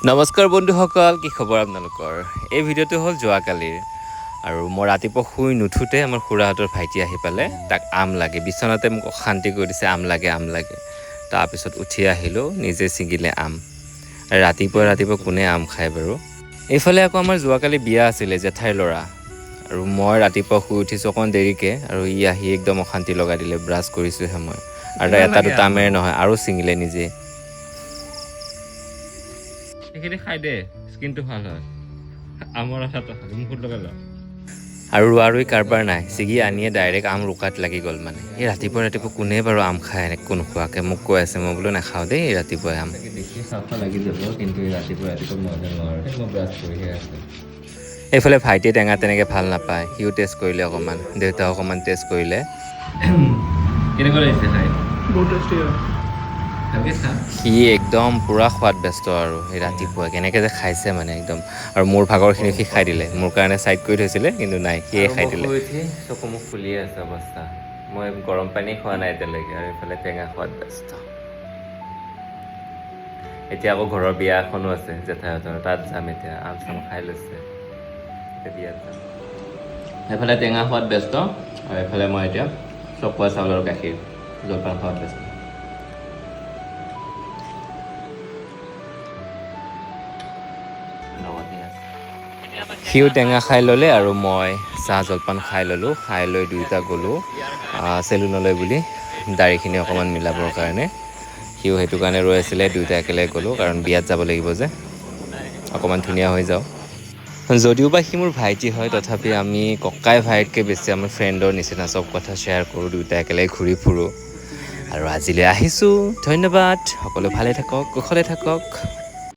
নমস্কাৰ বন্ধুসকল, কি খবৰ আপোনালোকৰ? এই ভিডিঅ'টো হ'ল যোৱাকালিৰ আৰু মই ৰাতিপুৱা শুই নুঠোতে আমাৰ খুৰাহঁতৰ ভাইটি আহি পালে, তাক আম লাগে। বিচনাতে মোক অশান্তি কৰি দিছে, আম লাগে। তাৰপিছত উঠি আহিলোঁ, নিজে ছিঙিলে আম। ৰাতিপুৱা কোনে আম খায় বাৰু? এইফালে আকৌ আমাৰ যোৱাকালি বিয়া আছিলে জেঠাইৰ ল'ৰা, আৰু মই ৰাতিপুৱা শুই উঠিছোঁ অকণ দেৰিকৈ, আৰু ই আহি একদম অশান্তি লগাই দিলে। ব্ৰাছ কৰিছোঁহে মই, আৰু এটা দুটা আমেৰে নহয়, আৰু ছিঙিলে নিজে। সেইখিনি খাই দে, স্কিনটো ভাল হয়। আমৰ আঠাটো খালি মুখত লগাই ল। আৰু কাৰবাৰ নাই, ছিগি আনিয়ে ডাইৰেক্ট আম ৰোকাত লাগি গ'ল। মানে এই ৰাতিপুৱা কোনে বাৰু আম খায় এনেকৈ নোখোৱাকৈ মোক কৈ আছে। মই বোলো নাখাওঁ দেই ৰাতিপুৱাই আম। দেখি খাওঁ লাগি যাব, কিন্তু ৰাতিপুৱা মই নোৱাৰোঁ, মই ব্ৰাছ কৰিহে আছোঁ। এইফালে ভাইটিয়ে টেঙা তেনেকৈ ভাল নাপায়, সিও টেষ্ট কৰিলে অকণমান, দেউতাও অকণমান টেষ্ট কৰিলে। কেনেকুৱা লাগিছে খাই? বহুত টেষ্টি হয়। সি একদম পূৰা সোৱাদ ব্যস্ত, আৰু সেই ৰাতিপুৱা কেনেকৈ যে খাইছে মানে একদম। আৰু মোৰ ভাগৰখিনি সি খাই দিলে, মোৰ কাৰণে ছাইড কৰি থৈছিলে, কিন্তু নাই, সিয়ে খাই দিলে। উঠি চকু মুখ ফুলিয়ে আছে অৱস্থা। মই গৰম পানী খোৱা নাই এতিয়ালৈকে, আৰু এইফালে টেঙা খোৱাত ব্যস্ত। এতিয়া আকৌ ঘৰৰ বিয়া এখনো আছে জেঠাইহঁতৰ, তাত যাম এতিয়া। আম চাম খাই লৈছে, বিয়াত যাম। এইফালে টেঙা খোৱাত ব্যস্ত, আৰু এইফালে মই এতিয়া চকোৱা চাউল আৰু গাখীৰ জলপান খোৱাত ব্যস্ত। সিও টেঙা খাই ল'লে, আৰু মই চাহ জলপান খাই ল'লোঁ। খাই লৈ দুয়োটা গ'লোঁ চেলুনলৈ বুলি, দাড়িখিনি অকণমান মিলাবৰ কাৰণে। সিও সেইটো কাৰণে ৰৈ আছিলে, দুয়োটা একেলগে গ'লোঁ, কাৰণ বিয়াত যাব লাগিব যে, অকণমান ধুনীয়া হৈ যাওঁ। যদিওবা সি মোৰ ভাইটি হয়, তথাপি আমি ককাই ভাইতকৈ বেছি আমাৰ ফ্ৰেণ্ডৰ নিচিনা, চব কথা শ্বেয়াৰ কৰোঁ, দুয়োটা একেলগে ঘূৰি ফুৰোঁ। আৰু আজিলৈ আহিছোঁ, ধন্যবাদ। সকলো ভালে থাকক, কুশলে থাকক।